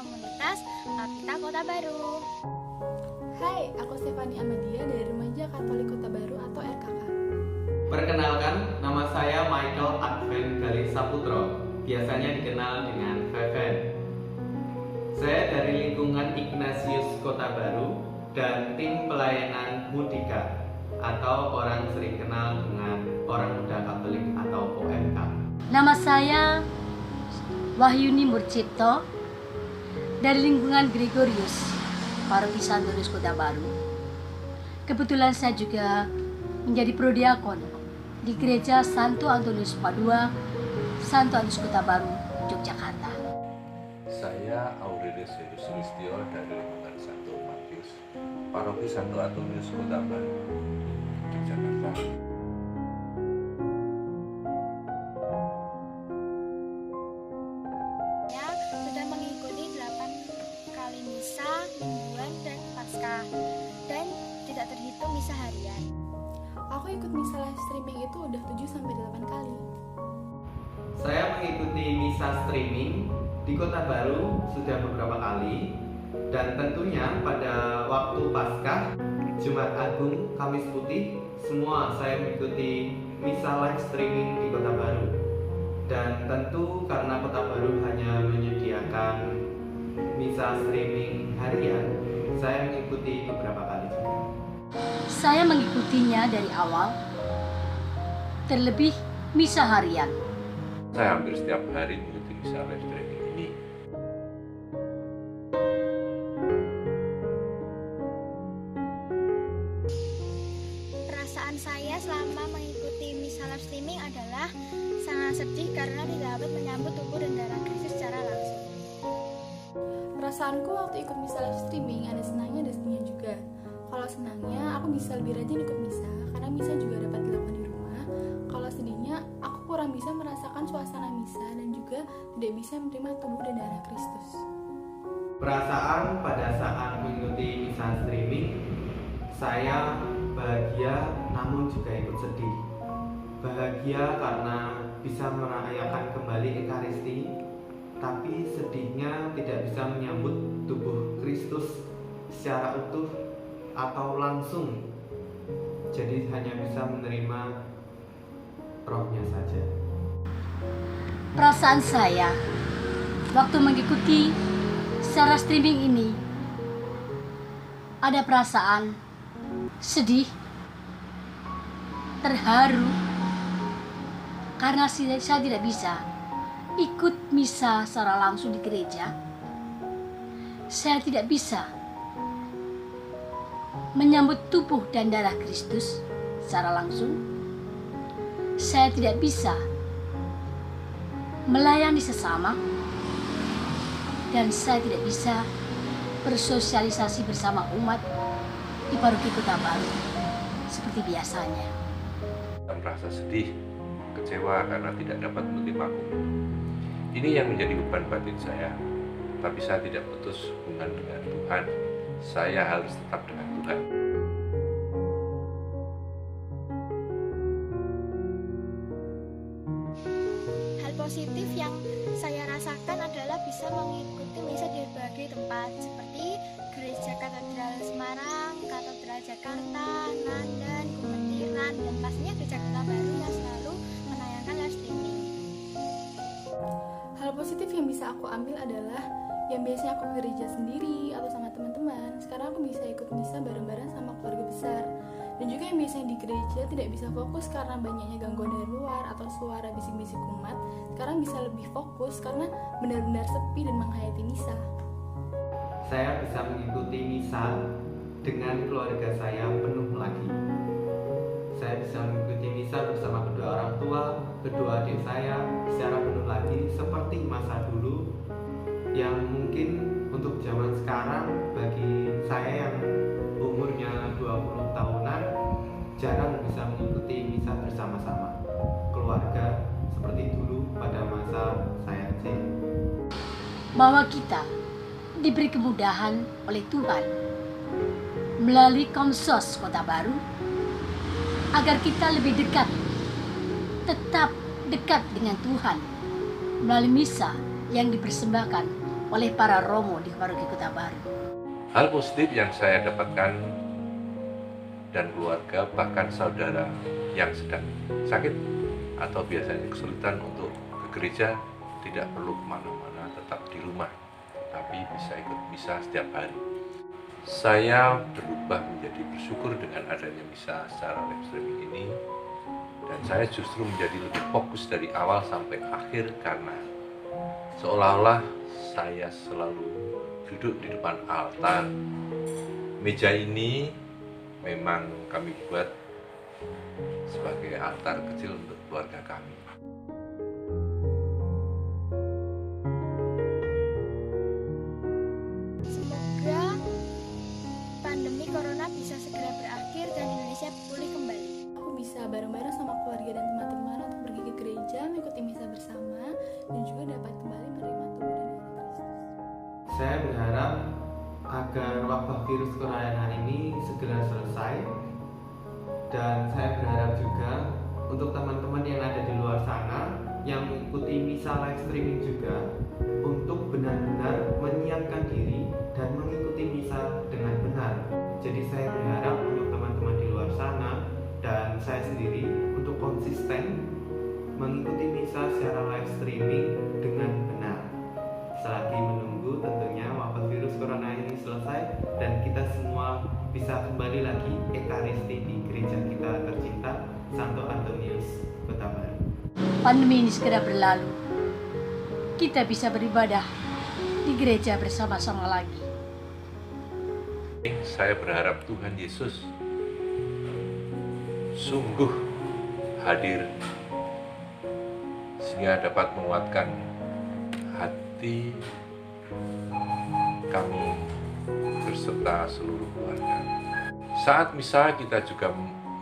komunitas Alkita Kota Baru. Hai, aku Stefani Amadia dari Remaja Katolik Kota Baru atau RKK. Perkenalkan, nama saya Michael Advent Gali Saputro, biasanya dikenal dengan Feven. Saya dari lingkungan Ignatius Kota Baru dan tim pelayanan Mudika atau orang sering kenal dengan Orang Muda Katolik atau OMK. Nama saya Wahyuni Murcipto dari lingkungan Gregorius, Paroki Santonis Kota Baru. Kebetulan saya juga menjadi prodiakon di Gereja Santo Antonius Padua, Santo Antonius Kota Baru, Yogyakarta. Saya Aurelius Sulistyo dari lingkungan Santo Matius, Paroki Santo Antonius Kota Baru, Yogyakarta. Sudah mengikuti 8 kali misa, mingguan, dan Paskah, dan tidak terhitung misa harian. Aku ikut misa live streaming itu udah 7-8 kali. Saya mengikuti misa streaming di Kota Baru sudah beberapa kali, dan tentunya pada waktu Paskah, Jumat Agung, Kamis Putih, semua saya mengikuti misa live streaming di Kota Baru. Dan tentu karena Kota Baru hanya menyediakan misa streaming harian, saya mengikuti beberapa kali juga. Saya mengikutinya dari awal, terlebih misa harian. Saya hampir setiap hari mengikuti misa live streaming ini. Perasaan saya selama mengikuti misa live streaming adalah sangat sedih karena tidak dapat menyambut tubuh dan darah Kristus secara langsung. Perasaanku waktu ikut misa live streaming ada senangnya ada sedihnya juga. Kalau senangnya, aku bisa lebih rajin ikut misa karena misa juga dapat dilakukan di rumah. Kalau sedihnya, aku kurang bisa merasakan suasana misa dan juga tidak bisa menerima tubuh dan darah Kristus. Perasaan pada saat mengikuti misa streaming, saya bahagia namun juga ikut sedih. Bahagia karena bisa merayakan kembali Ekaristi, tapi sedihnya tidak bisa menyambut tubuh Kristus secara utuh atau langsung. Jadi hanya bisa menerima rohnya saja. Perasaan saya waktu mengikuti secara streaming ini, ada perasaan sedih, terharu, karena saya tidak bisa ikut misa secara langsung di gereja. Saya tidak bisa menyambut tubuh dan darah Kristus secara langsung. Saya tidak bisa melayani sesama, dan saya tidak bisa bersosialisasi bersama umat di Paroki Kota Baru seperti biasanya. Saya merasa sedih, kecewa karena tidak dapat menerima. Ini yang menjadi beban batin saya. Tapi saya tidak putus hubungan dengan Tuhan. Saya harus tetap dengan Tuhan. Hal positif yang saya rasakan adalah bisa mengikuti misa di berbagai tempat seperti Gereja Katedral Semarang, Katedral Jakarta, Nandan, Kumentiran, dan pastinya Gereja Kota Baru yang selalu menayangkan live streaming. Hal positif yang bisa aku ambil adalah yang biasanya aku ke gereja sendiri atau sama teman-teman, sekarang aku bisa ikut misa bareng-bareng sama keluarga besar. Dan juga yang biasanya di gereja tidak bisa fokus karena banyaknya gangguan dari luar atau suara bisik-bisik umat, sekarang bisa lebih fokus karena benar-benar sepi dan menghayati misa. Saya bisa mengikuti misa dengan keluarga saya penuh lagi. Saya bisa mengikuti misa bersama kedua orang tua, kedua adik saya secara penuh lagi seperti masa dulu, yang mungkin untuk zaman sekarang bagi saya yang umurnya 20 tahunan jarang bisa mengikuti misa bersama-sama keluarga seperti dulu pada masa saya kecil. Bahwa kita diberi kemudahan oleh Tuhan melalui Komsos Kota Baru agar kita lebih dekat, tetap dekat dengan Tuhan melalui misa yang dipersembahkan oleh para romo di Paroki Kota Baru. Hal positif yang saya dapatkan dan keluarga, bahkan saudara yang sedang sakit atau biasanya kesulitan untuk ke gereja, tidak perlu kemana-mana, tetap di rumah, tapi bisa ikut misa setiap hari. Saya berubah menjadi bersyukur dengan adanya misa secara live streaming ini, dan saya justru menjadi lebih fokus dari awal sampai akhir karena seolah-olah saya selalu duduk di depan altar. Meja ini memang kami buat sebagai altar kecil untuk keluarga kami. Semoga pandemi corona bisa segera berakhir dan Indonesia pulih kembali. Aku bisa bareng-bareng sama keluarga dan teman-teman untuk pergi ke gereja, mengikuti misa bersama, dan juga dapat kembali menerima tubuh dan darah Kristus. Saya berharap agar wabah virus corona ini segera selesai, dan saya berharap juga untuk teman-teman yang ada di luar sana yang mengikuti misa live streaming juga untuk benar-benar menyiapkan diri dan mengikuti misa dengan benar. Jadi saya berharap untuk teman-teman di luar sana dan saya sendiri untuk konsisten mengikuti misa secara live streaming dengan benar. Selagi menunggu tentunya wabah virus corona ini selesai dan kita semua bisa kembali lagi ekaristi di gereja kita tercinta Santo Antonius Kota Baru. Pandemi ini segera berlalu. Kita bisa beribadah di gereja bersama-sama lagi. Saya berharap Tuhan Yesus sungguh hadir sehingga dapat menguatkan hati kami berserta seluruh keluarga. Saat misa kita juga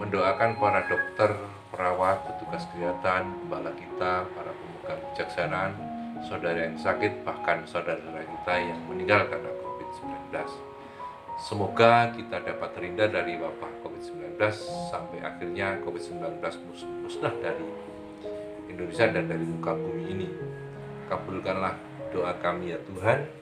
mendoakan para dokter, perawat, petugas kesehatan, gembala kita, para pemegang kejaksanaan, saudara yang sakit, bahkan saudara-saudara kita yang meninggal karena COVID-19. Semoga kita dapat terhindar dari wabah COVID-19 sampai akhirnya COVID-19 musnah dari Indonesia dan dari muka bumi ini. Kabulkanlah doa kami ya Tuhan.